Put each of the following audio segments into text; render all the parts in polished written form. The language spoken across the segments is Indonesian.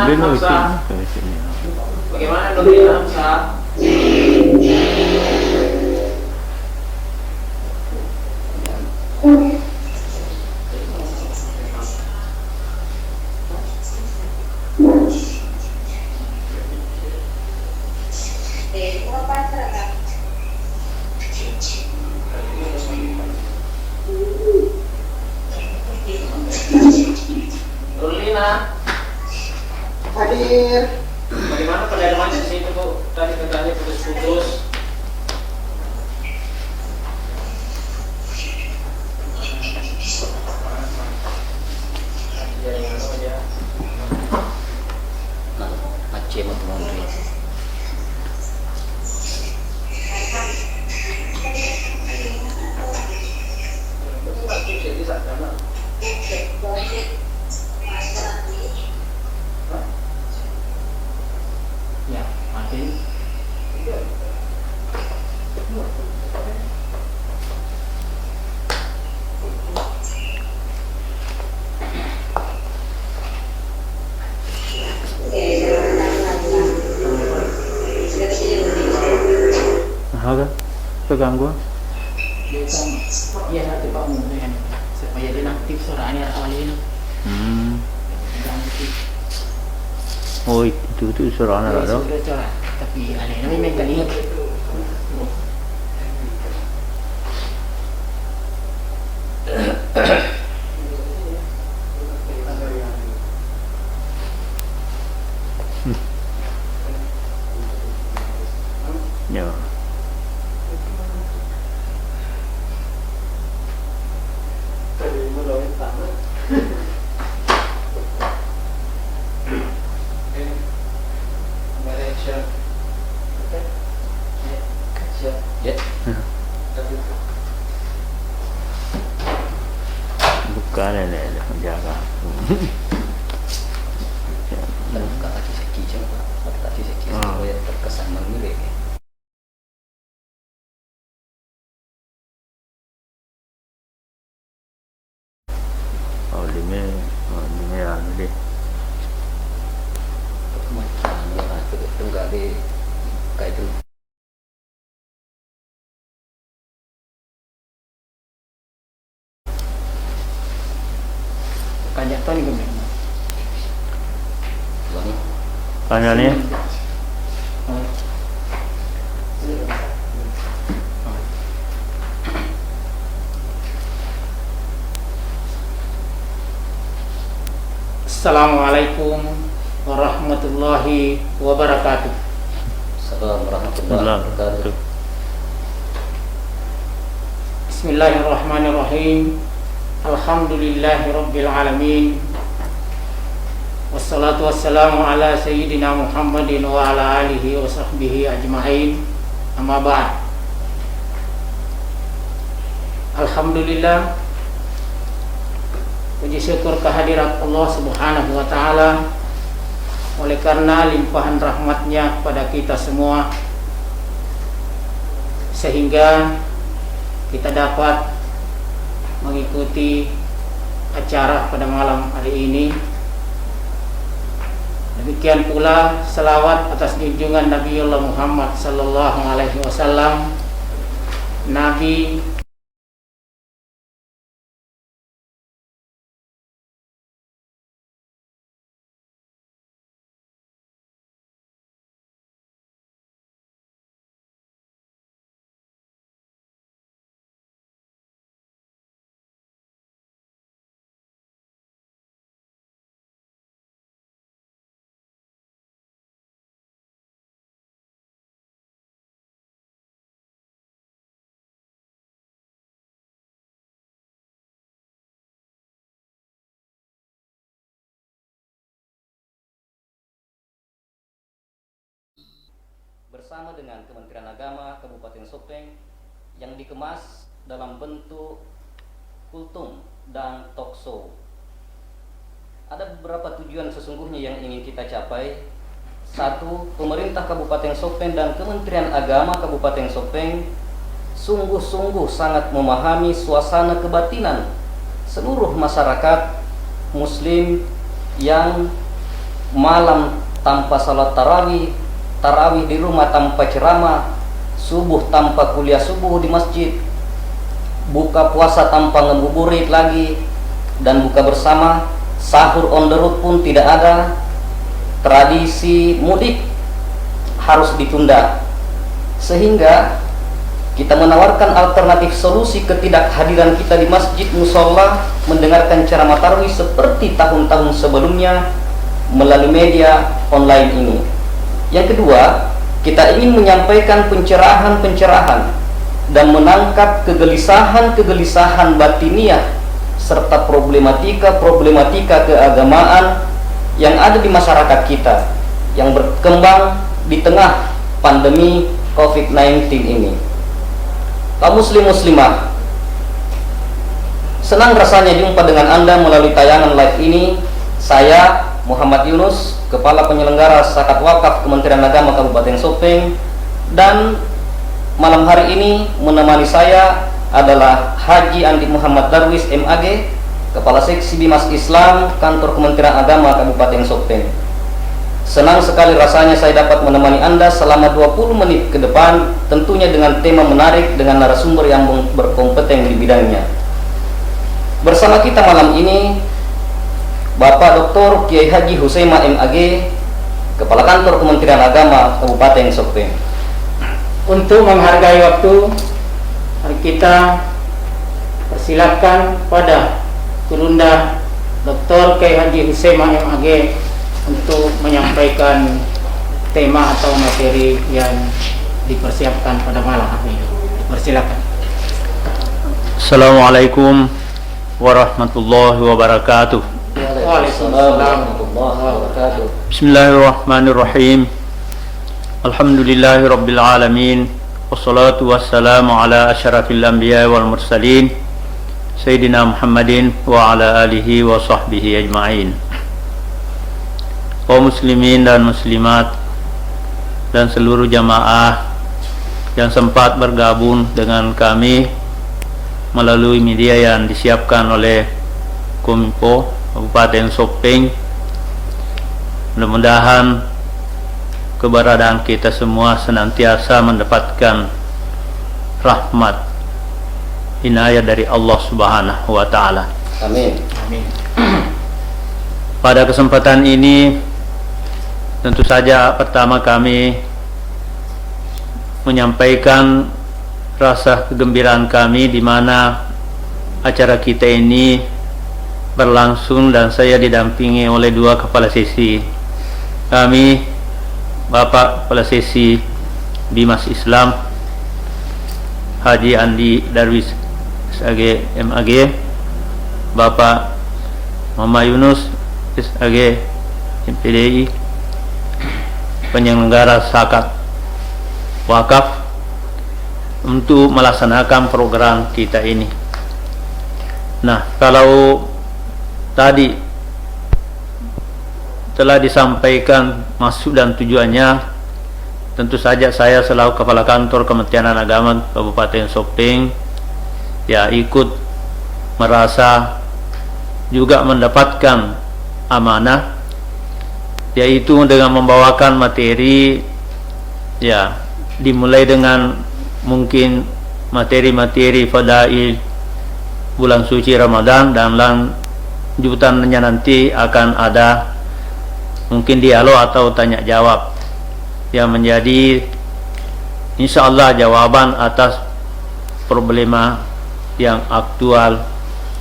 Nurdin Hamzah. ke sini. Bagaimana Nurdin Hamzah? Nurlina, Hadir. bagaimana pendalamannya di situ Bu? Tadi katanya putus-putus. Jaringan apa ya? Aceh mau teman Ya, makin. Apa? Terganggu? Dia kan, iya nanti Pak Muhammad supaya dia aktif suaranya awalnya. Ganti. Oh itu suara anak ada. Sudah corak, tapi ada yang memang kali ini. Ya. ya. Bukan ini jaga. Buka kaki seki coba. Kaki seki supaya terkesan memilih. Oh lima anu deh. Kematian itu enggak di kayak itu. Kajak tuh nih gimana? Wangi. Tanya nih. Assalamualaikum warahmatullahi wabarakatuh. Assalamualaikum warahmatullahi wabarakatuh. Bismillahirrahmanirrahim. Alhamdulillahirabbil alamin. Wassalatu wassalamu ala sayyidina Muhammadin wa ala alihi wa sahbihi ajma'in. Amma ba'd. Alhamdulillah, puji syukur kehadirat Allah Subhanahu wa taala oleh karena limpahan rahmatnya kepada kita semua sehingga kita dapat mengikuti acara pada malam hari ini. Demikian pula selawat atas junjungan Nabiullah Muhammad sallallahu alaihi wasallam, Nabi bersama dengan Kementerian Agama Kabupaten Sopeng yang dikemas dalam bentuk kultum dan talkshow. Ada beberapa tujuan sesungguhnya yang ingin kita capai. Satu, pemerintah Kabupaten Sopeng dan Kementerian Agama Kabupaten Sopeng sungguh-sungguh sangat memahami suasana kebatinan seluruh masyarakat Muslim yang malam tanpa salat tarawih, tarawih di rumah tanpa ceramah, subuh tanpa kuliah subuh di masjid, buka puasa tanpa ngebuburit lagi dan buka bersama, sahur on the road pun tidak ada, tradisi mudik harus ditunda. Sehingga kita menawarkan alternatif solusi ketidakhadiran kita di masjid musola mendengarkan ceramah tarawih seperti tahun-tahun sebelumnya melalui media online ini. Yang kedua, kita ingin menyampaikan pencerahan-pencerahan dan menangkap kegelisahan-kegelisahan batiniah serta problematika-problematika keagamaan yang ada di masyarakat kita yang berkembang di tengah pandemi COVID-19 ini. Kaum muslim muslimah, senang rasanya jumpa dengan Anda melalui tayangan live ini. Saya Muhammad Yunus, Kepala Penyelenggara Zakat Wakaf Kementerian Agama Kabupaten Sopeng, dan malam hari ini menemani saya adalah Haji Andi Muhammad Darwis MAG, Kepala Seksi Bimas Islam Kantor Kementerian Agama Kabupaten Sopeng. Senang sekali rasanya saya dapat menemani Anda selama 20 menit ke depan, tentunya dengan tema menarik dengan narasumber yang berkompeten di bidangnya. Bersama kita malam ini Bapak Dr. Kiai Haji Huseima MAG, Kepala Kantor Kementerian Agama Kabupaten Sopeng. Untuk menghargai waktu, mari kita persilakan pada Gurunda Dr. Kiai Haji Huseima MAG untuk menyampaikan tema atau materi yang dipersiapkan pada malam hari ini. Persilakan. Assalamualaikum warahmatullahi wabarakatuh. Waalaikumsalam warahmatullahi wabarakatuh. Bismillahirrahmanirrahim. Alhamdulillahi rabbil alamin. Wassalatu wassalamu ala asyrafil anbiya wal mursalin Sayyidina Muhammadin wa ala alihi wa sahbihi ajma'in. Kaum muslimin dan muslimat dan seluruh jamaah yang sempat bergabung dengan kami melalui media yang disiapkan oleh Kominfo Kabupaten Sopeng, mudah-mudahan keberadaan kita semua senantiasa mendapatkan rahmat inayah dari Allah Subhanahu wa taala. Amin. Amin. Pada kesempatan ini tentu saja pertama kami menyampaikan rasa kegembiraan kami di mana acara kita ini berlangsung dan saya didampingi oleh dua kepala sesi kami, Bapak Kepala Sesi Bimas Islam Haji Andi Darwis SAG MAG, Bapak Muhammad Yunus SAG MPDI, penyelenggara zakat wakaf, untuk melaksanakan program kita ini. Nah, kalau tadi telah disampaikan maksud dan tujuannya, tentu saja saya selaku Kepala Kantor Kementerian Agama Kabupaten Sopeng ya ikut merasa juga mendapatkan amanah, yaitu dengan membawakan materi ya, dimulai dengan mungkin materi-materi fadail bulan suci Ramadan, dan lanjutannya nanti akan ada mungkin dialog atau tanya jawab yang menjadi insyaallah jawaban atas problema yang aktual,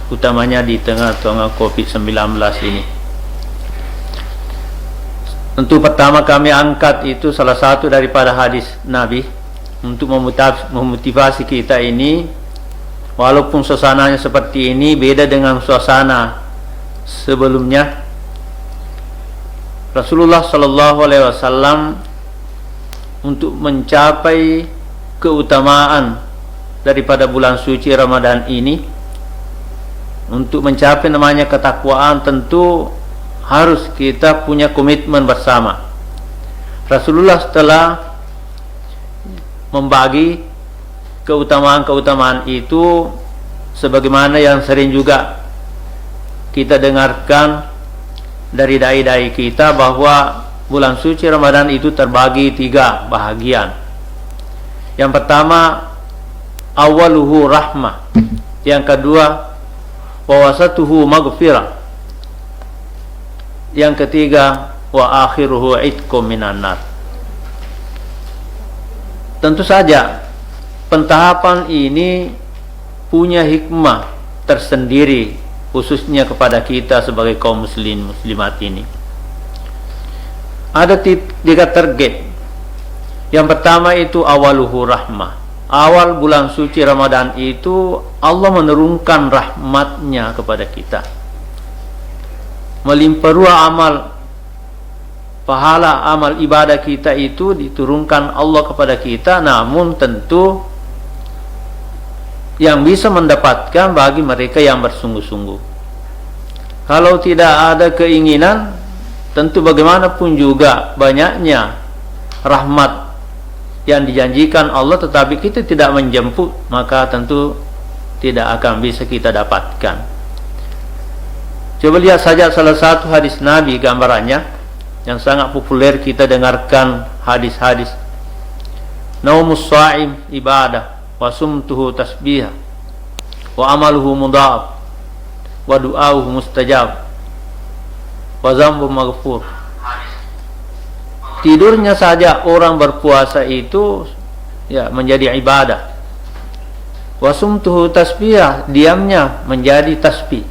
utamanya di tengah-tengah COVID-19 ini. Tentu pertama kami angkat itu salah satu daripada hadis Nabi untuk memotivasi kita ini, walaupun suasananya seperti ini beda dengan suasana sebelumnya. Rasulullah sallallahu alaihi wasallam untuk mencapai keutamaan daripada bulan suci Ramadan ini, untuk mencapai namanya ketakwaan, tentu harus kita punya komitmen bersama. Rasulullah setelah membagi keutamaan-keutamaan itu, sebagaimana yang sering juga kita dengarkan dari dai-dai kita bahwa bulan suci Ramadan itu terbagi 3 bahagian. Yang pertama, awaluhu rahmah. Yang kedua, wawasatuhu maghfirah. Yang ketiga, wa akhiruhu itqum minan nar. Tentu saja pentahapan ini punya hikmah tersendiri, khususnya kepada kita sebagai kaum muslimat ini. Ada 3 target. Yang pertama itu awaluhu rahmah. Awal bulan suci Ramadan itu Allah menurunkan rahmatnya kepada kita, melimpah ruah amal pahala amal ibadah kita itu diturunkan Allah kepada kita. Namun tentu yang bisa mendapatkan bagi mereka yang bersungguh-sungguh. Kalau tidak ada keinginan, tentu bagaimanapun juga banyaknya rahmat yang dijanjikan Allah, tetapi kita tidak menjemput, maka tentu tidak akan bisa kita dapatkan. Coba lihat saja salah satu hadis Nabi, gambarannya yang sangat populer kita dengarkan, hadis-hadis. Naumus sha'im ibadah, wa sumtuhu tasbih, wa amaluhu mudha'af, wa du'auhu mustajab, wa zambu maghfur. Tidurnya saja orang berpuasa itu menjadi ibadah. Wa sumtuhu tasbih, diamnya menjadi tasbih.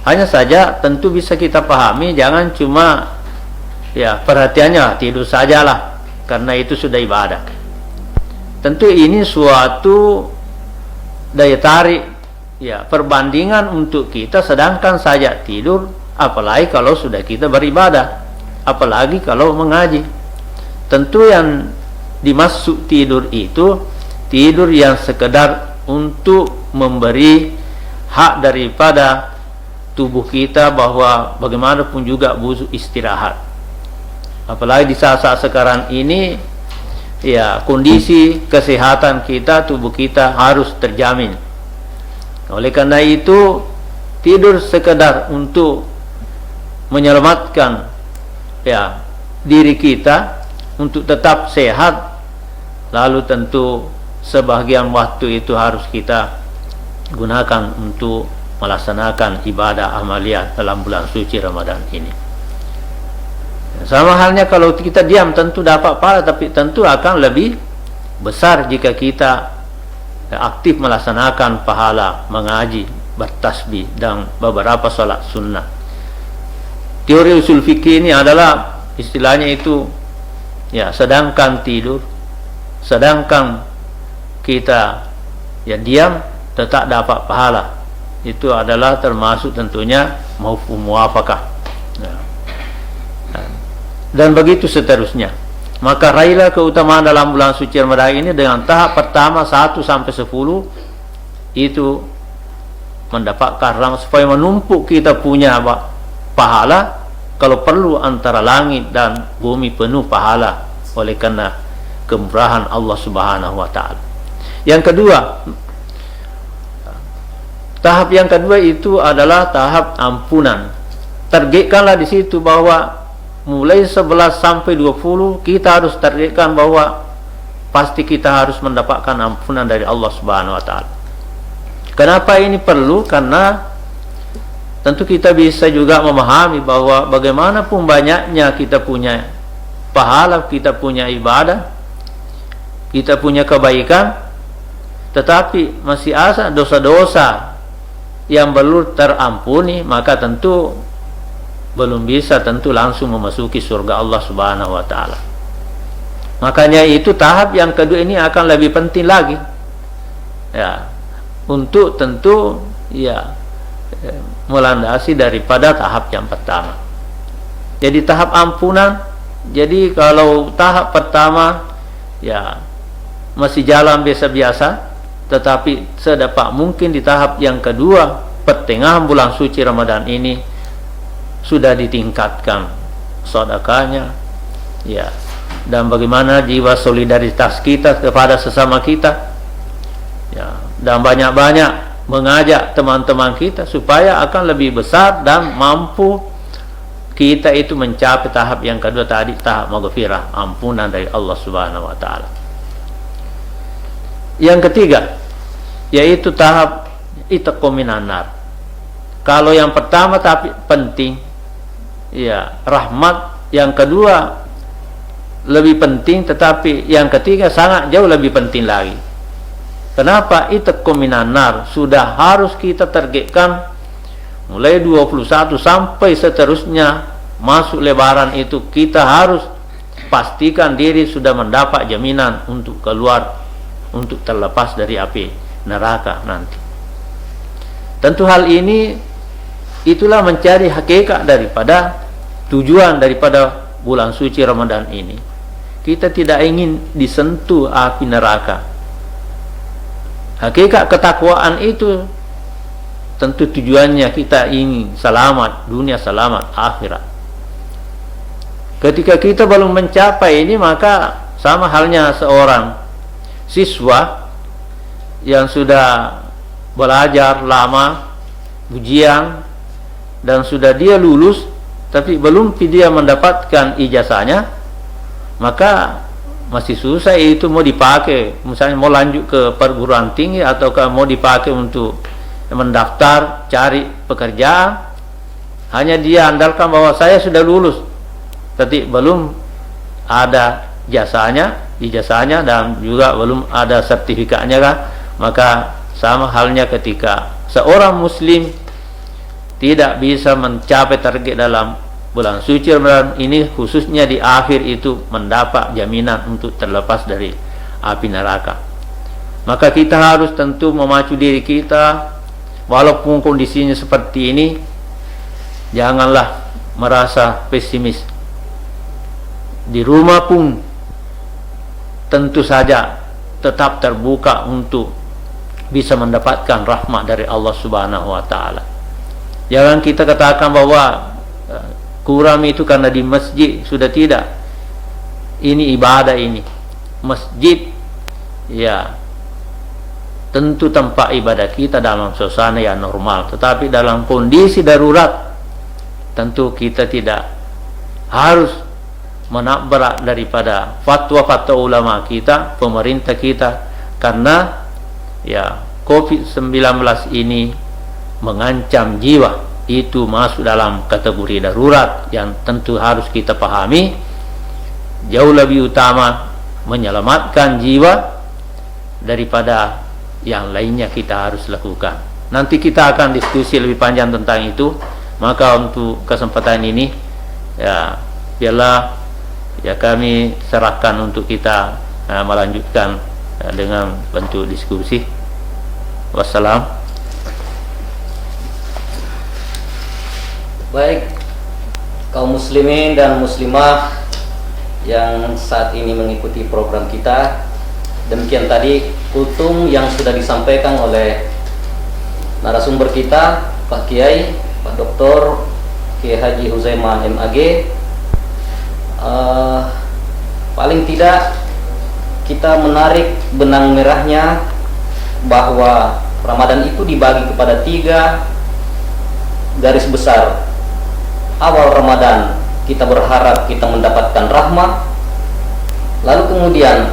Hanya saja tentu bisa kita pahami, jangan cuma perhatiannya tidur sajalah, karena itu sudah ibadah. Tentu ini suatu daya tarik, perbandingan untuk kita, sedangkan saja tidur, apalagi kalau sudah kita beribadah, apalagi kalau mengaji. Tentu yang dimaksud tidur itu tidur yang sekedar untuk memberi hak daripada tubuh kita, bahwa bagaimanapun juga butuh istirahat. Apalagi di saat-saat sekarang ini, kondisi kesehatan kita, tubuh kita harus terjamin. Oleh karena itu, tidur sekedar untuk menyelamatkan diri kita untuk tetap sehat, lalu tentu sebagian waktu itu harus kita gunakan untuk melaksanakan ibadah amaliyah dalam bulan suci Ramadan ini. Sama halnya kalau kita diam, tentu dapat pahala, tapi tentu akan lebih besar jika kita aktif melaksanakan pahala mengaji, bertasbih, dan beberapa salat sunnah. Teori usul fikih ini adalah istilahnya itu sedangkan tidur, sedangkan kita diam, tetap dapat pahala. Itu adalah termasuk tentunya mafhum muwafaqah. Dan begitu seterusnya. Maka raihlah keutamaan dalam bulan suci Ramadan ini dengan tahap pertama 1 sampai 10 itu mendapatkan rahmat, supaya menumpuk kita punya pahala, kalau perlu antara langit dan bumi penuh pahala, oleh karena kemurahan Allah Subhanahu wa taala. Yang kedua, tahap yang kedua itu adalah tahap ampunan. Targetkanlah di situ bahwa mulai 11 sampai 20 kita harus targetkan bahwa pasti kita harus mendapatkan ampunan dari Allah Subhanahu wa taala. Kenapa ini perlu? Karena tentu kita bisa juga memahami bahwa bagaimanapun banyaknya kita punya pahala, kita punya ibadah, kita punya kebaikan, tetapi masih ada dosa-dosa yang belum terampuni, maka tentu belum bisa tentu langsung memasuki surga Allah Subhanahu wa taala. Makanya itu tahap yang kedua ini akan lebih penting lagi, untuk tentu melandasi daripada tahap yang pertama. Jadi tahap ampunan. Jadi kalau tahap pertama masih jalan biasa-biasa, tetapi sedapat mungkin di tahap yang kedua, pertengahan bulan suci Ramadan ini sudah ditingkatkan sedekahnya, dan bagaimana jiwa solidaritas kita kepada sesama kita, dan banyak-banyak mengajak teman-teman kita supaya akan lebih besar dan mampu kita itu mencapai tahap yang kedua tadi, tahap maghfirah, ampunan dari Allah Subhanahu wa taala. Yang ketiga yaitu tahap itaqu minan nar. Kalau yang pertama tapi penting, ya rahmat, yang kedua lebih penting, tetapi yang ketiga sangat jauh lebih penting lagi. Kenapa? Itaqu minan nar sudah harus kita targetkan mulai 21 sampai seterusnya masuk lebaran itu, kita harus pastikan diri sudah mendapat jaminan untuk keluar, untuk terlepas dari api neraka nanti. Tentu hal ini itulah mencari hakikat daripada tujuan daripada bulan suci Ramadan ini. Kita tidak ingin disentuh api neraka. Hakikat ketakwaan itu tentu tujuannya kita ingin selamat dunia, selamat akhirat. Ketika kita belum mencapai ini, maka sama halnya seorang siswa yang sudah belajar lama ujian dan sudah dia lulus tapi belum dia mendapatkan ijazahnya, maka masih susah itu mau dipakai, misalnya mau lanjut ke perguruan tinggi ataukah mau dipakai untuk mendaftar cari pekerjaan. Hanya dia andalkan bahwa saya sudah lulus tapi belum ada ijazahnya dan juga belum ada sertifikatnya kan. Maka sama halnya ketika seorang muslim tidak bisa mencapai target dalam bulan suci Ramadan ini, khususnya di akhir itu mendapat jaminan untuk terlepas dari api neraka. Maka kita harus tentu memacu diri kita, walaupun kondisinya seperti ini, janganlah merasa pesimis. Di rumah pun tentu saja tetap terbuka untuk bisa mendapatkan rahmat dari Allah Subhanahu wa taala. Jangan kita katakan bahwa kurang itu karena di masjid, sudah tidak. Ini ibadah ini. Masjid ya tentu tempat ibadah kita dalam suasana yang normal, tetapi dalam kondisi darurat tentu kita tidak harus menabrak daripada fatwa-fatwa ulama kita, pemerintah kita, karena ya COVID-19 ini mengancam jiwa, itu masuk dalam kategori darurat yang tentu harus kita pahami. Jauh lebih utama menyelamatkan jiwa daripada yang lainnya kita harus lakukan. Nanti kita akan diskusi lebih panjang tentang itu. Maka untuk kesempatan ini ya biarlah ya kami serahkan untuk kita melanjutkan dengan bentuk diskusi. Wassalam. Baik, kaum muslimin dan muslimah yang saat ini mengikuti program kita, demikian tadi kultum yang sudah disampaikan oleh narasumber kita, Pak Kiai, Pak Dr. Kiai Haji Huzaimah MAG. Paling tidak kita menarik benang merahnya bahwa Ramadan itu dibagi kepada 3 garis besar. Awal Ramadan kita berharap kita mendapatkan rahmat, lalu kemudian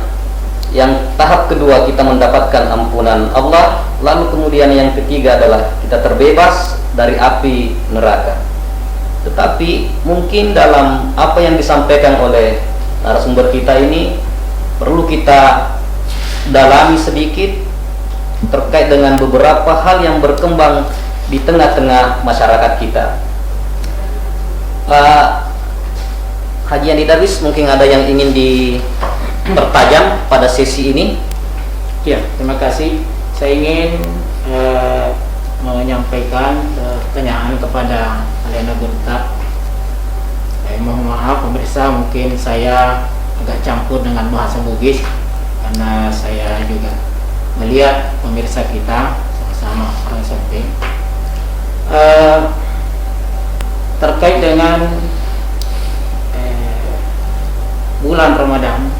yang tahap kedua kita mendapatkan ampunan Allah, lalu kemudian yang ketiga adalah kita terbebas dari api neraka. Tetapi mungkin dalam apa yang disampaikan oleh narasumber kita ini perlu kita dalami sedikit terkait dengan beberapa hal yang berkembang di tengah-tengah masyarakat kita. Haji Andi Darwis, mungkin ada yang ingin dipertajam pada sesi ini? Ya, terima kasih. Saya ingin menyampaikan pertanyaan kepada Alena Gunta. Mohon maaf pemirsa, mungkin saya agak campur dengan bahasa Bugis karena saya juga melihat pemirsa kita sama-sama orang Sopeng. Terkait dengan bulan Ramadan,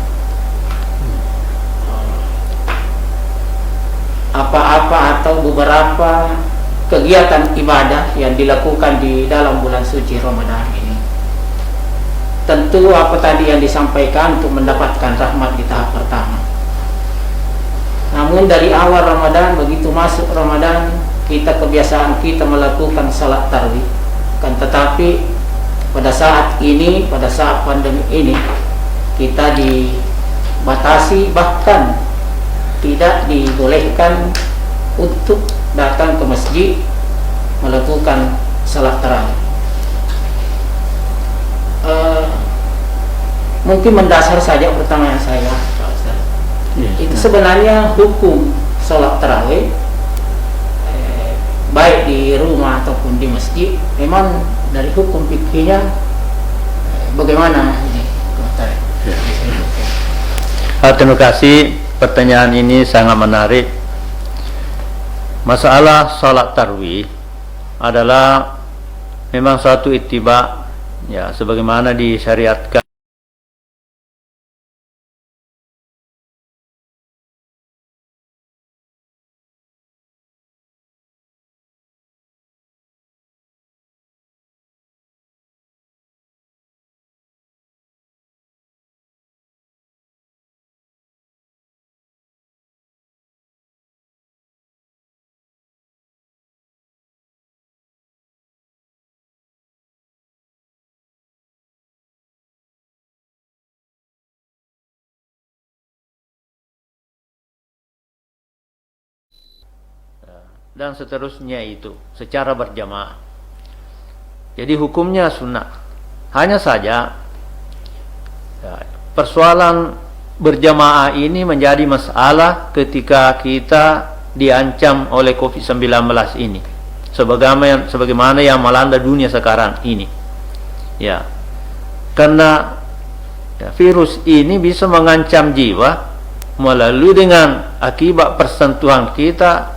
apa-apa atau beberapa kegiatan ibadah yang dilakukan di dalam bulan suci Ramadan ini tentu apa tadi yang disampaikan untuk mendapatkan rahmat di tahap pertama. Namun dari awal Ramadan, begitu masuk Ramadan, kebiasaan kita melakukan salat tarawih. Kan tetapi pada saat ini, pada saat pandemi ini, kita dibatasi, bahkan tidak dibolehkan untuk datang ke masjid melakukan salat tarawih. Mungkin mendasar saja pertanyaan saya, Pak Ustaz. Itu sebenarnya hukum salat tarawih baik di rumah ataupun di masjid, memang dari hukum fikihnya bagaimana ini? Terima kasih, pertanyaan ini sangat menarik. Masalah salat tarawih adalah memang suatu ittiba, ya, sebagaimana disyariatkan dan seterusnya itu secara berjamaah. Jadi hukumnya sunnah. Hanya saja ya, persoalan berjamaah ini menjadi masalah ketika kita diancam oleh COVID-19 ini, sebagaimana yang melanda dunia sekarang ini. Ya, karena ya, virus ini bisa mengancam jiwa melalui dengan akibat persentuhan kita,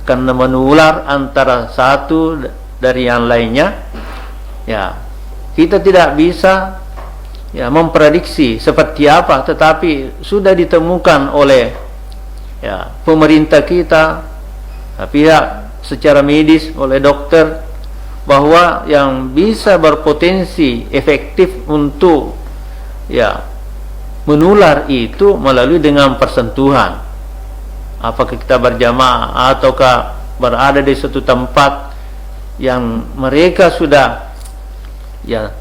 karena menular antara satu dari yang lainnya. Ya, kita tidak bisa ya memprediksi seperti apa, tetapi sudah ditemukan oleh ya pemerintah kita, pihak secara medis, oleh dokter, bahwa yang bisa berpotensi efektif untuk ya menular itu melalui dengan persentuhan. Apakah kita berjamaah ataukah berada di suatu tempat yang mereka sudah ya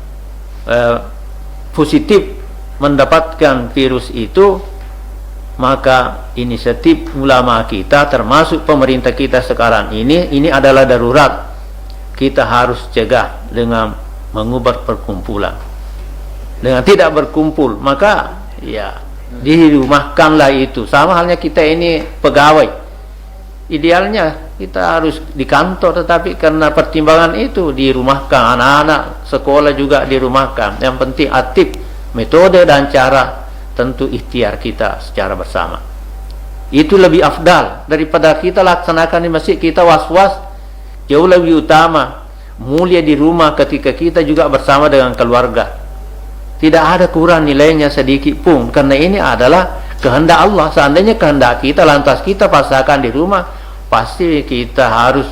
positif mendapatkan virus itu, maka inisiatif ulama kita termasuk pemerintah kita sekarang ini adalah darurat. Kita harus cegah dengan mengubah perkumpulan. Dengan tidak berkumpul, maka ya dirumahkanlah itu. Sama halnya kita ini pegawai, idealnya kita harus di kantor, tetapi karena pertimbangan itu dirumahkan. Anak-anak sekolah juga dirumahkan. Yang penting aktif, metode dan cara tentu ikhtiar kita secara bersama. Itu lebih afdal daripada kita laksanakan di masjid, kita was-was. Jauh lebih utama, mulia di rumah ketika kita juga bersama dengan keluarga. Tidak ada kurang nilainya sedikit pun, karena ini adalah kehendak Allah. Seandainya kehendak kita lantas kita pasahkan di rumah, pasti kita harus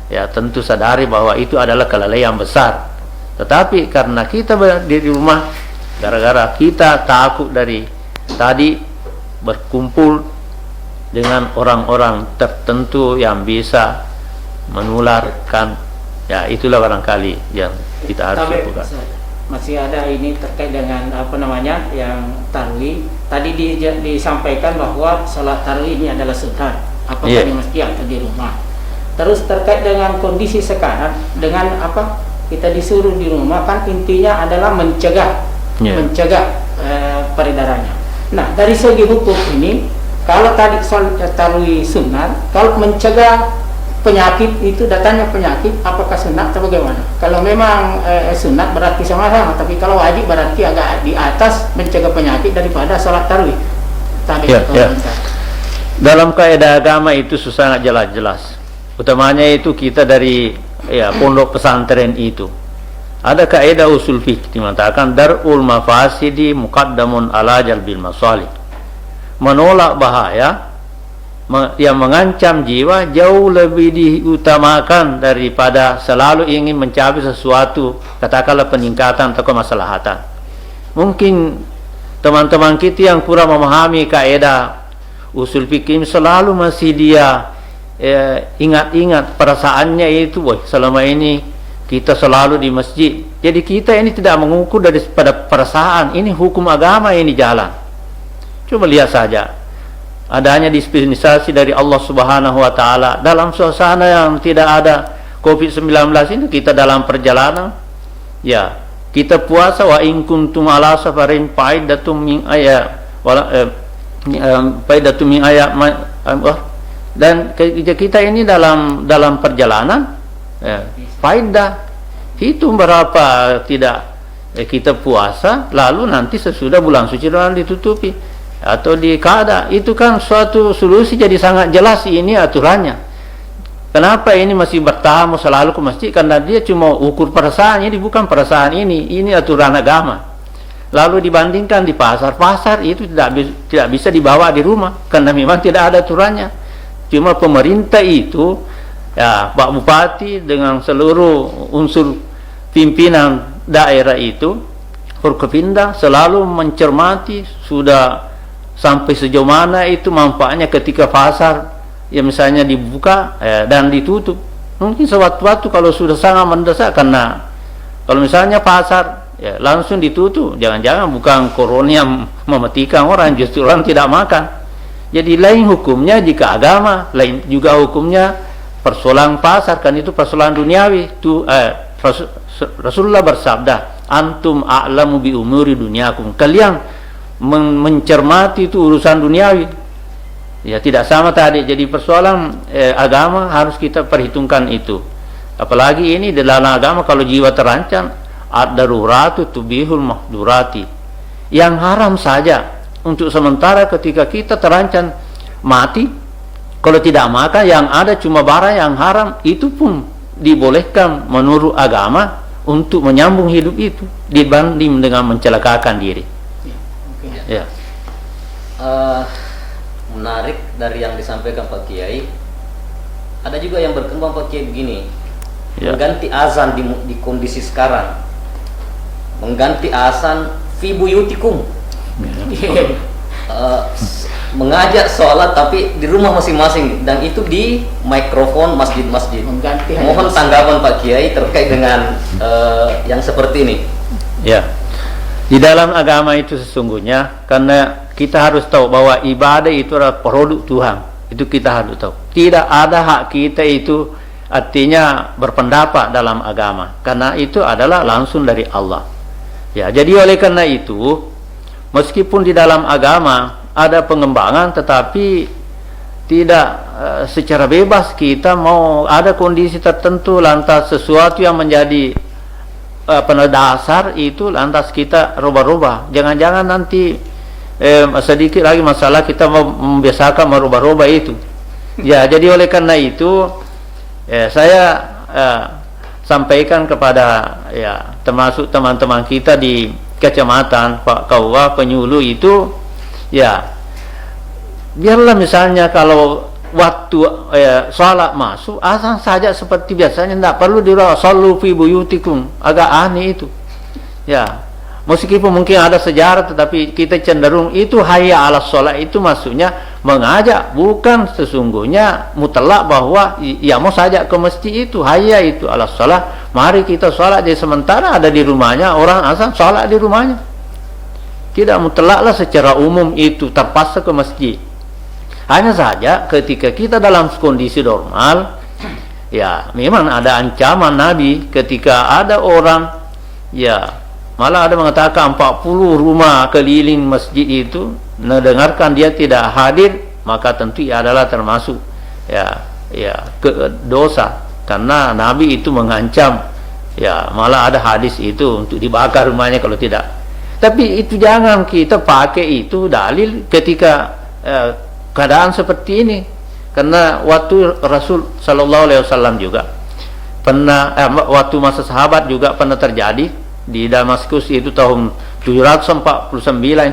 ya tentu sadari bahwa itu adalah kelalaian besar. Tetapi karena kita di rumah, gara-gara kita takut dari tadi berkumpul dengan orang-orang tertentu yang bisa menularkan, ya itulah barangkali yang kita harus lakukan. Masih ada ini terkait dengan apa namanya yang tarawih. Tadi disampaikan bahwa salat tarawih ini adalah sunnah, apakah di masjid atau di rumah. Terus terkait dengan kondisi sekarang, dengan apa kita disuruh di rumah, kan intinya adalah mencegah peredarannya. Nah, dari segi hukum ini, kalau tadi salat tarawih sunnah, kalau mencegah penyakit itu, datanya penyakit, apakah sunat atau bagaimana? Kalau memang sunat berarti sama-sama, tapi kalau wajib berarti agak di atas mencegah penyakit daripada sholat tarawih. Dalam kaidah agama itu sangat jelas-jelas. Utamanya itu kita dari ya pondok pesantren itu. Ada kaidah usul fiqh mengatakan darul mafasidi muqaddamun ala jalbil masalih. Menolak bahaya yang mengancam jiwa jauh lebih diutamakan daripada selalu ingin mencapai sesuatu, katakanlah peningkatan atau kemaslahatan. Mungkin teman-teman kita yang kurang memahami kaidah usul fikih selalu masih dia ingat-ingat perasaannya itu, wah selama ini kita selalu di masjid. Jadi kita ini tidak mengukur daripada perasaan, ini hukum agama ini jalan. Coba lihat saja, adanya dispensasi dari Allah Subhanahu wa taala dalam suasana yang tidak ada Covid-19 ini, kita dalam perjalanan, ya, kita puasa wa in kuntum ala safarin faidatum min faidatum min dan kita ini dalam perjalanan, ya, faidah hitung berapa tidak kita puasa, lalu nanti sesudah bulan suci Ramadan ditutupi atau di kada, itu kan suatu solusi. Jadi sangat jelas ini aturannya. Kenapa ini masih bertamu selalu ke masjid? Karena dia cuma ukur perasaan, ini bukan perasaan, ini aturan agama. Lalu dibandingkan di pasar itu tidak bisa dibawa di rumah karena memang tidak ada aturannya. Cuma pemerintah itu, ya, Pak Bupati dengan seluruh unsur pimpinan daerah itu, Forkopimda selalu mencermati sudah sampai sejauh mana itu manfaatnya ketika pasar, ya misalnya dibuka dan ditutup. Mungkin sewaktu-waktu kalau sudah sangat mendesak, karena kalau misalnya pasar ya langsung ditutup, jangan-jangan bukan corona yang mematikan orang, justru orang tidak makan. Jadi lain hukumnya jika agama, lain juga hukumnya persoalan pasar, kan itu persoalan duniawi. Rasulullah bersabda, antum a'lamu bi umuri dunyakum, kalian mencermati itu urusan duniawi. Ya tidak sama tadi. Jadi persoalan agama harus kita perhitungkan itu. Apalagi ini dalam agama, kalau jiwa terancam, ad-daruratu tubihul mahdurati. Yang haram saja untuk sementara ketika kita terancam mati, kalau tidak makan yang ada cuma barang yang haram, itu pun dibolehkan menurut agama untuk menyambung hidup itu dibanding dengan mencelakakan diri. Ya. Menarik dari yang disampaikan Pak Kiai. Ada juga yang berkembang Pak Kiai begini, ya, mengganti azan di kondisi sekarang, mengganti azan fi buyutikum, mengajak sholat tapi di rumah masing-masing, dan itu di mikrofon masjid-masjid. Mohon tanggapan Pak Kiai terkait dengan yang seperti ini. Ya, di dalam agama itu sesungguhnya, karena kita harus tahu bahwa ibadah itu adalah produk Tuhan, itu kita harus tahu. Tidak ada hak kita itu artinya berpendapat dalam agama, karena itu adalah langsung dari Allah. Ya, jadi oleh karena itu, meskipun di dalam agama ada pengembangan, tetapi tidak secara bebas kita mau ada kondisi tertentu lantas sesuatu yang menjadi dasar itu lantas kita rubah-rubah. Jangan-jangan nanti sedikit lagi masalah kita membiasakan merubah-rubah itu. Ya, jadi oleh karena itu saya sampaikan kepada, ya, termasuk teman-teman kita di kecamatan, Pak Kawa, penyuluh itu, ya, biarlah misalnya kalau waktu sholat masuk azan saja seperti biasanya, tidak perlu dirubah. Shollu fi buyutikum, agak aneh itu. Ya, meskipun mungkin ada sejarah, tetapi kita cenderung itu hayya ala sholat itu maksudnya mengajak, bukan sesungguhnya mutlak bahwa ya mau saja ke masjid itu hayya itu ala sholat, mari kita sholat. Jadi sementara ada di rumahnya orang azan, sholat di rumahnya. Tidak mutlaklah secara umum itu terpaksa ke masjid. Hanya saja ketika kita dalam kondisi normal, ya memang ada ancaman Nabi ketika ada orang, ya malah ada mengatakan 40 rumah keliling masjid itu, mendengarkan dia tidak hadir, maka tentu ia adalah termasuk dosa, karena Nabi itu mengancam, ya malah ada hadis itu untuk dibakar rumahnya kalau tidak. Tapi itu jangan kita pakai itu dalil ketika keadaan seperti ini, karena waktu Rasul Sallallahu Alaihi Wasallam juga pernah, waktu masa sahabat juga pernah terjadi di Damaskus, itu tahun 749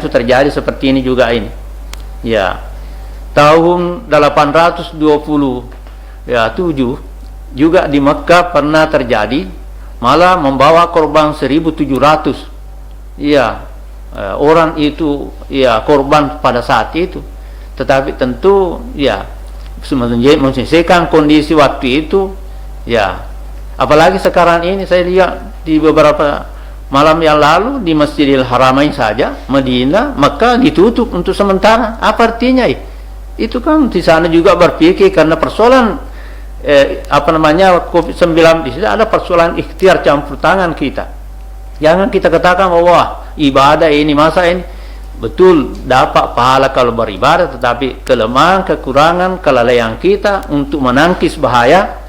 itu terjadi seperti ini juga ini. Ya, tahun 820 ya 7 juga di Mekah pernah terjadi, malah membawa korban 1.700 ya orang itu ya korban pada saat itu. Tetapi tentu ya menyelesaikan kondisi waktu itu ya, apalagi sekarang ini saya lihat di beberapa malam yang lalu di Masjidil Haramain saja Madinah, Mekah ditutup untuk sementara. Apa artinya itu kan di sana juga berpikir karena persoalan COVID-19 di sini ada persoalan ikhtiar campur tangan kita. Jangan kita katakan bahwa ibadah ini masa ini betul dapat pahala kalau beribadah, tetapi kelemahan, kekurangan, kelalaian kita untuk menangkis bahaya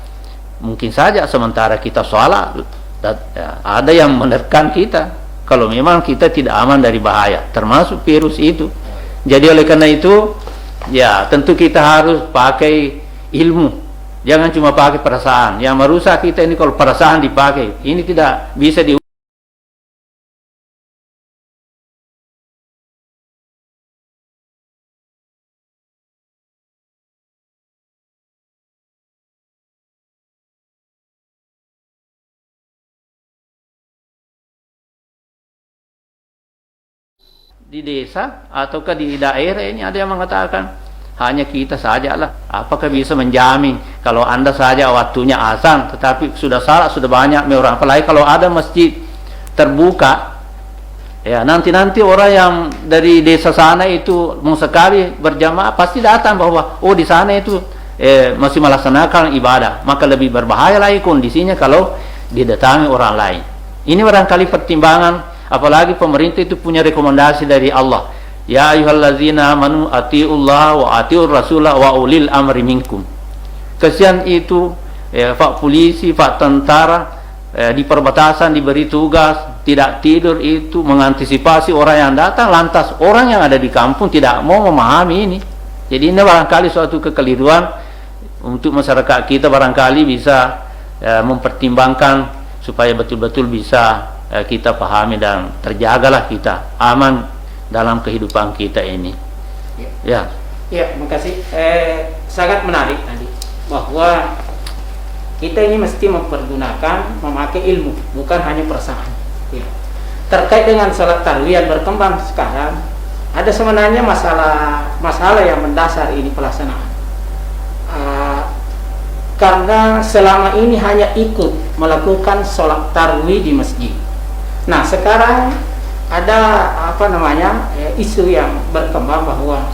mungkin saja sementara kita sholat ada yang menerkan kita kalau memang kita tidak aman dari bahaya termasuk virus itu. Jadi oleh karena itu ya tentu kita harus pakai ilmu, jangan cuma pakai perasaan. Yang merusak kita ini kalau perasaan dipakai, ini tidak bisa di desa ataukah di daerah ini ada yang mengatakan hanya kita sajalah. Apakah bisa menjamin kalau Anda saja waktunya azan tetapi sudah salah, sudah banyak orang, apalagi kalau ada masjid terbuka ya, nanti orang yang dari desa sana itu mau sekali berjamaah pasti datang bahwa oh di sana itu masih melaksanakan ibadah, maka lebih berbahaya lagi kondisinya kalau didatangi orang lain. Ini barangkali pertimbangan. Apalagi pemerintah itu punya rekomendasi dari Allah. Ya ayyuhallazina amanu atiullaha wa atiur rasulah wa ulil amri minkum. Kesian itu Pak polisi, Pak tentara di perbatasan diberi tugas tidak tidur itu mengantisipasi orang yang datang, lantas orang yang ada di kampung tidak mau memahami ini. Jadi ini barangkali suatu kekeliruan untuk masyarakat kita, barangkali bisa mempertimbangkan supaya betul-betul bisa kita pahami dan terjagalah kita aman dalam kehidupan kita ini. Ya. Ya, makasih. Sangat menarik tadi bahwa kita ini mesti memakai ilmu, bukan hanya perasaan. Ya. Terkait dengan salat tarawih yang berkembang sekarang, ada sebenarnya masalah yang mendasar ini pelaksanaan. Karena selama ini hanya ikut melakukan salat tarawih di masjid. Nah, sekarang ada isu yang berkembang bahwa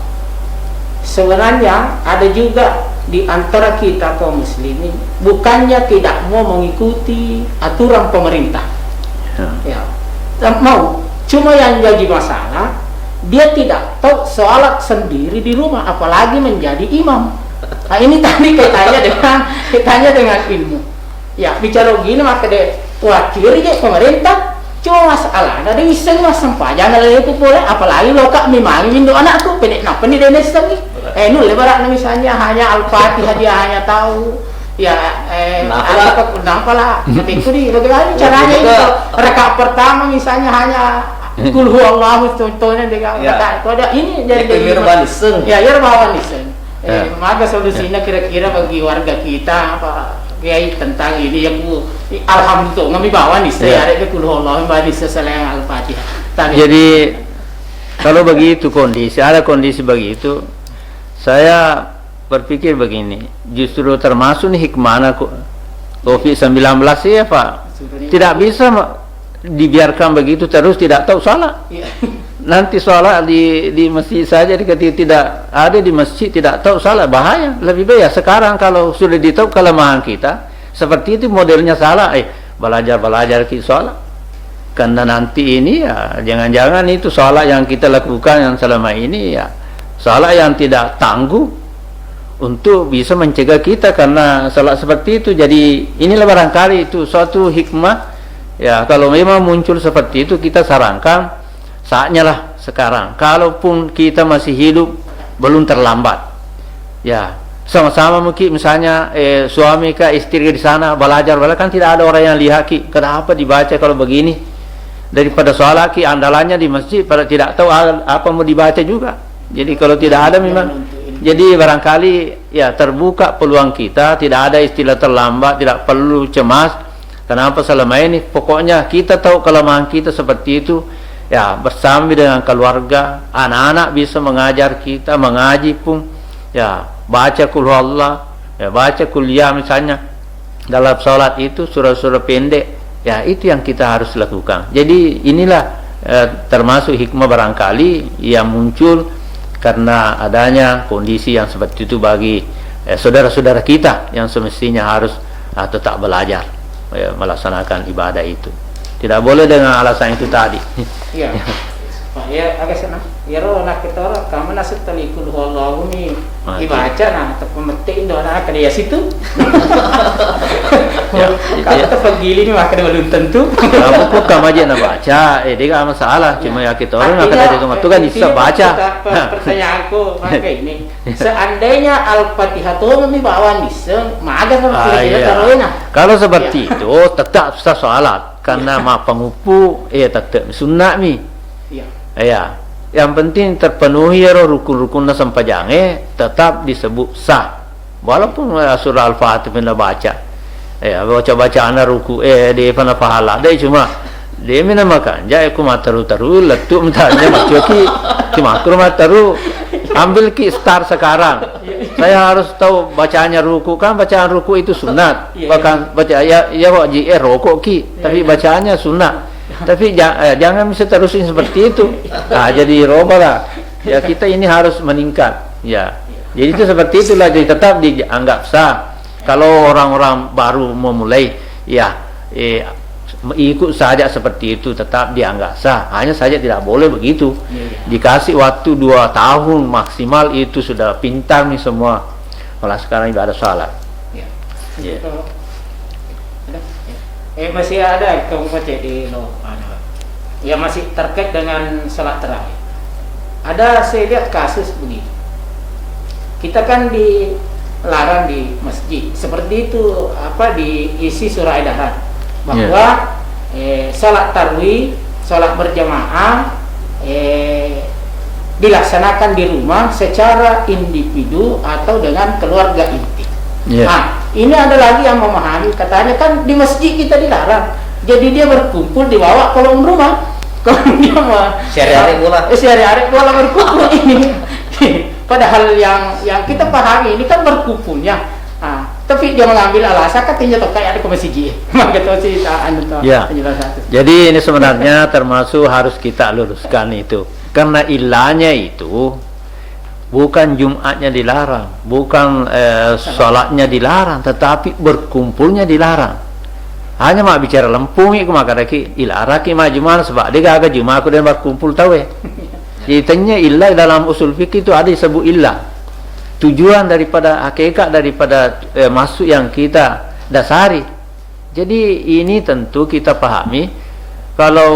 sebenarnya ada juga di antara kita kaum muslimin bukannya tidak mau mengikuti aturan pemerintah. Ya. Mau, cuma yang jadi masalah dia tidak tahu sholat sendiri di rumah, apalagi menjadi imam. Nah, ini tadi kaitannya dengan ilmu. Ya, bicara begini maka dia wakil aja pemerintah. Cuma masalah ada iseng mas sampah jangan itu boleh, apalagi lo kak memang mindo anakku pendek napa nih denes lagi nu lebaran misalnya hanya al-fatihah dia hanya tahu ya kenapa lah tapi itu di bagaimana caranya itu rakaat pertama misalnya hanya kul huwallahu contohnya dengan kata ada ini jadi yerbawan iseng maka solusinya kira-kira bagi warga kita apa kiai tentang ini yang alhamdulillah ngami bawa nih saya ada kulullah mbak selain al-fatihah. Jadi kalau begitu ada kondisi begitu, saya berpikir begini, justru termasuk nih hikmahnya COVID-19 ya Pak, tidak bisa dibiarkan begitu terus tidak tahu salah. Nanti sholat di masjid saja ketika tidak ada di masjid tidak tahu salah, bahaya. Lebih baik ya sekarang kalau sudah ditahu kelemahan kita seperti itu modelnya salah, belajar kita sholat. Karena nanti ini ya jangan-jangan itu sholat yang kita lakukan yang selama ini ya sholat yang tidak tangguh untuk bisa mencegah kita karena sholat seperti itu. Jadi inilah barangkali itu suatu hikmah ya, kalau memang muncul seperti itu kita sarankan saatnya lah sekarang, kalaupun kita masih hidup belum terlambat ya, sama-sama mungkin misalnya suami ke istri di sana belajar kan tidak ada orang yang lihat kenapa dibaca kalau begini, daripada sholat andalannya di masjid pada tidak tahu apa mau dibaca juga. Jadi kalau tidak ada memang Jadi barangkali ya terbuka peluang kita, tidak ada istilah terlambat, tidak perlu cemas. Kenapa selama ini? Pokoknya kita tahu kelemahan kita seperti itu. Ya, bersama dengan keluarga, anak-anak bisa mengajar kita, mengaji pun, ya baca qul huwallah, ya baca kuliah misalnya dalam sholat itu surah-surah pendek, ya itu yang kita harus lakukan. Jadi inilah termasuk hikmah barangkali yang muncul karena adanya kondisi yang seperti itu bagi saudara-saudara kita yang semestinya harus tetap belajar melaksanakan ibadah itu. Tidak boleh dengan alasan itu tadi. Iya. Pak, ya agak senang. Ya roh nak kita orang kamu nasib tali kul huwallahu ni dibaca nah atau pemetik do anak dia situ. Kalau kita pergi ini makan belum tentu. Kamu kok kamu aja nak baca, dia enggak masalah. Cuma ya kita orang nak ada itu kan bisa baca. Pertanyaanku maka ini. Seandainya Al-Fatihah itu membawa niseng, maga sama kita taruhnya. Kalau seperti itu tetap susah sholat karena ma pengupu tetap sunat mi. Iya. Ya, yang penting terpenuhi rukun-rukunnya sampai jangan tetap disebut sah. Walaupun surah Al-Fatihah pernah baca, baca-bacaan ruku, dia pernah pahala. Dia cuma dia menamakan, jadi aku mataru-taru letuk mentahnya macuki, cuma aku mataru ambil ki start sekarang. Saya harus tahu bacaannya ruku kan, bacaan ruku itu sunat. Bahkan baca ya wajib rokok ki, tapi bacaannya sunat. Tapi jangan bisa terusin seperti itu. Nah, jadi roba lah. Ya kita ini harus meningkat. Ya. Jadi itu seperti itulah. Jadi tetap dianggap sah. Kalau orang-orang baru memulai, ya ikut saja seperti itu tetap dianggap sah. Hanya saja tidak boleh begitu. Dikasih waktu 2 tahun maksimal itu sudah pintar nih semua. Malah sekarang tidak ada salat. Ya. Masih ada kamu baca di ya masih terkait dengan salat tarawih. Ada saya lihat kasus begini. Kita kan dilarang di masjid seperti itu diisi surah edaran bahwa salat tarawih, salat berjamaah dilaksanakan di rumah secara individu atau dengan keluarga inti. Nah, ini ada lagi yang memahami, katanya kan di masjid kita dilarang, jadi dia berkumpul di bawah kolong rumah. Kalau dia mah sehari-hari bola berkumpul ini. Padahal yang kita pahami ini kan berkumpulnya. Tapi dia mengambil alasan katanya toh kayak ada ke masjid. Maka itu sih Jadi ini sebenarnya termasuk harus kita luruskan itu. Karena ilahnya itu bukan Jumatnya dilarang, bukan sholatnya dilarang, tetapi berkumpulnya dilarang. Hanya mak bicara lempung itu maka lagi ilaraki majuman sebab dia agak juma aku dan berkumpul tahu Jadi tanya ilah dalam usul fikih itu ada disebut ilah. Tujuan daripada hakikat daripada masuk yang kita dasari. Jadi ini tentu kita pahami. Kalau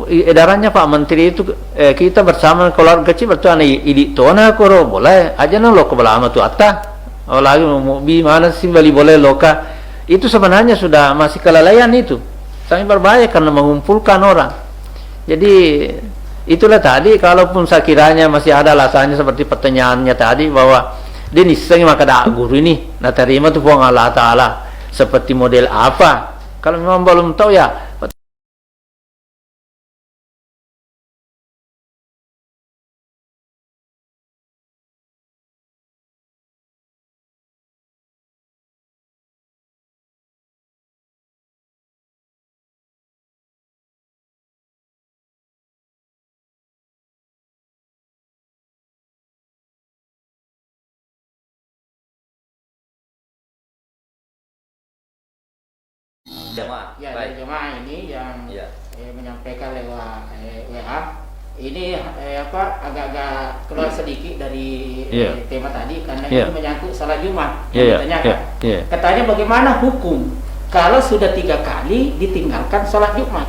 edarannya Pak Menteri itu kita bersama keluarga kecil bertu ana idik tona koro boleh aja no lo kebelah tu atta lagi mau bi mana sih bali boleh loka itu sebenarnya sudah masih kelalaian itu sangat berbahaya karena mengumpulkan orang. Jadi itulah tadi kalaupun sekiranya masih ada alasannya seperti pertanyaannya tadi bahwa dia niseng maka dak guru ini nak terima tu puang Allah Ta'ala seperti model apa kalau memang belum tahu ya jamaah. Ya, dari jemaah ini yang menyampaikan lewat WA. Ini agak-agak keluar sedikit dari tema tadi karena ini menyangkut salat Jumat. Katanya bagaimana hukum kalau sudah 3 kali ditinggalkan salat Jumat?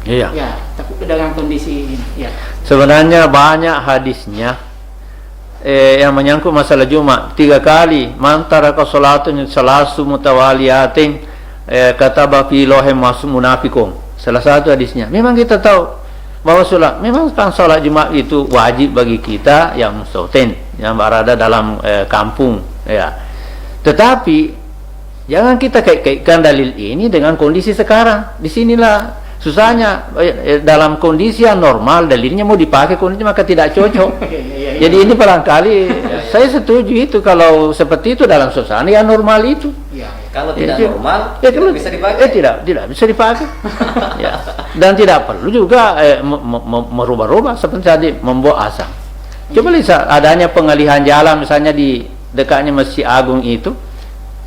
Ya, tapi dengan kondisi ini. Ya. Sebenarnya banyak hadisnya yang menyangkut masalah Jumat 3 kali. Mantara qasolatun salasu mutawaliyatin kataba fi lauhim munafiqun. Salah satu hadisnya. Memang kita tahu bahwa memang kan salat Jumat itu wajib bagi kita yang mustautin yang berada dalam kampung, ya. Tetapi jangan kita kaitkan dalil ini dengan kondisi sekarang. Disinilah susahnya. Dalam kondisi yang normal dalilnya mau dipakai, kondisi maka tidak cocok. Jadi ini barangkali saya setuju itu kalau seperti itu dalam suasana yang normal itu. Kalau tidak normal, kalau, bisa dipakai. Tidak bisa dipakai. Ya. Dan tidak perlu juga merubah-rubah seperti tadi membawa asam. Coba lihat adanya pengalihan jalan misalnya di dekatnya Masjid Agung itu,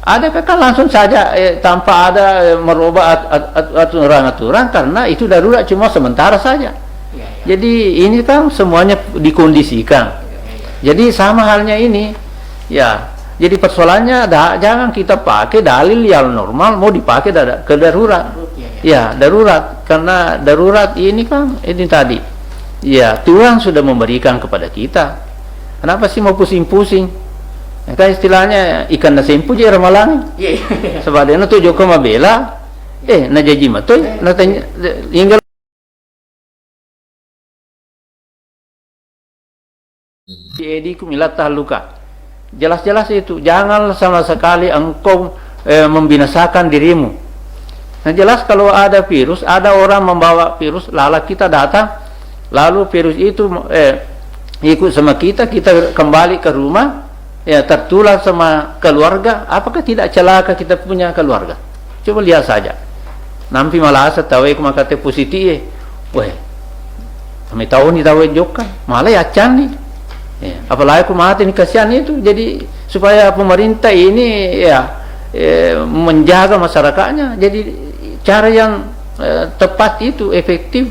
ada kan langsung saja tanpa ada merubah aturan-aturan karena itu darurat cuma sementara saja. Jadi ini kan semuanya dikondisikan. Jadi sama halnya ini, ya. Jadi persoalannya jangan kita pakai dalil yang normal mau dipakai ke darurat. Ya, darurat karena darurat ini kan ini tadi. Ya, Tuhan sudah memberikan kepada kita. Kenapa sih mau pusing-pusing? Ya, kan istilahnya ikan na sempu je ramalang. Sebab dia tu joko mabela. Na jaji matoy, na tinggal Edi kumilat tahluka. Jelas-jelas itu, jangan sama sekali engkau membinasakan dirimu. Nah jelas kalau ada virus, ada orang membawa virus, lalu kita datang, lalu virus itu ikut sama kita kembali ke rumah, ya tertular sama keluarga, apakah tidak celaka kita punya keluarga? Coba lihat saja. Nampi malah tahu aku makate positif, weh, kami tahu ni tahu joka, malah ya candi. Ya, apalagi aku mati ini kasihan itu. Jadi supaya pemerintah ini menjaga masyarakatnya. Jadi cara yang tepat itu efektif,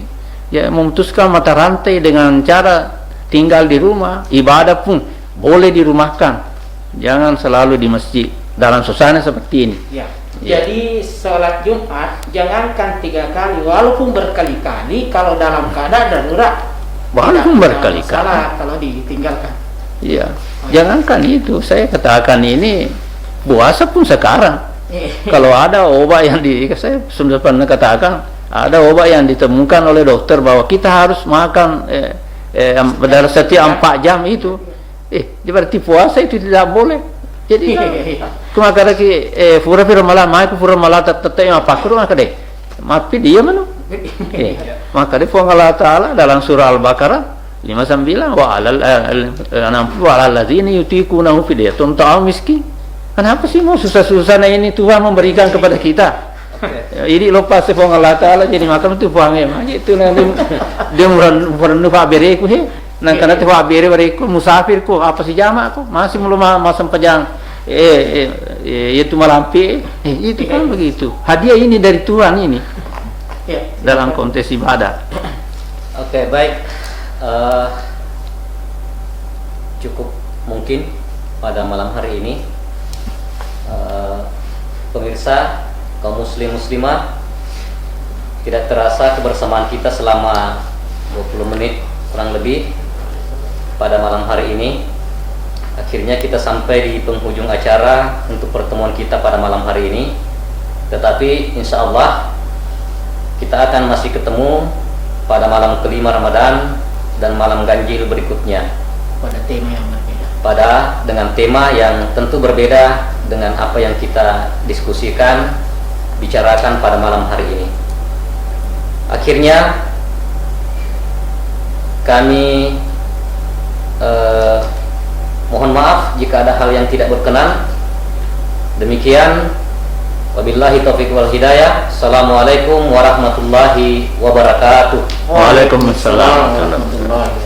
ya memutuskan mata rantai dengan cara tinggal di rumah, ibadah pun boleh dirumahkan. Jangan selalu di masjid dalam suasana seperti ini. Ya. Jadi sholat Jumat jangankan 3 kali, walaupun berkali-kali kalau dalam keadaan darurat. Walaupun berkali-kali kalau ditinggalkan. Iya, jangankan itu, saya katakan ini puasa pun sekarang. Kalau ada obat yang saya sudah pernah katakan, ada obat yang ditemukan oleh dokter bahwa kita harus makan dalam setiap 4 jam itu. Berarti puasa itu tidak boleh. Jadi cuma karena pura malam, mai pura malam tetap yang apa kurang deh. Maaf dia mana? Maka dia Allah Ta'ala dalam surah Al-Baqarah 59 wa alal ladzina yutiqunahu fidyatun ta'am miskin. Kenapa sih mau susah-susah ini Tuhan memberikan kepada kita? Ini lepas sepong Allah Ta'ala jadi makan itu pangem aja itu nanti dia merenung Pak Bereku nang kana teh Pak Bereku musafir ko apa sih jamak ko masih belum masam pejang itu malampi itu kan begitu. Hadiah ini dari Tuhan ini. Dalam konteks ibadah. Oke, baik. Cukup mungkin pada malam hari ini pemirsa kaum muslim muslimah, tidak terasa kebersamaan kita selama 20 menit kurang lebih pada malam hari ini. Akhirnya kita sampai di penghujung acara untuk pertemuan kita pada malam hari ini. Tetapi insya Allah kita akan masih ketemu pada malam kelima Ramadan dan malam ganjil berikutnya. Pada tema yang berbeda. Dengan tema yang tentu berbeda dengan apa yang kita diskusikan, bicarakan pada malam hari ini. Akhirnya kami mohon maaf jika ada hal yang tidak berkenan. Demikian. Wabillahi taufiq wal hidayah. Assalamualaikum warahmatullahi wabarakatuh. Waalaikumsalam warahmatullahi wabarakatuh.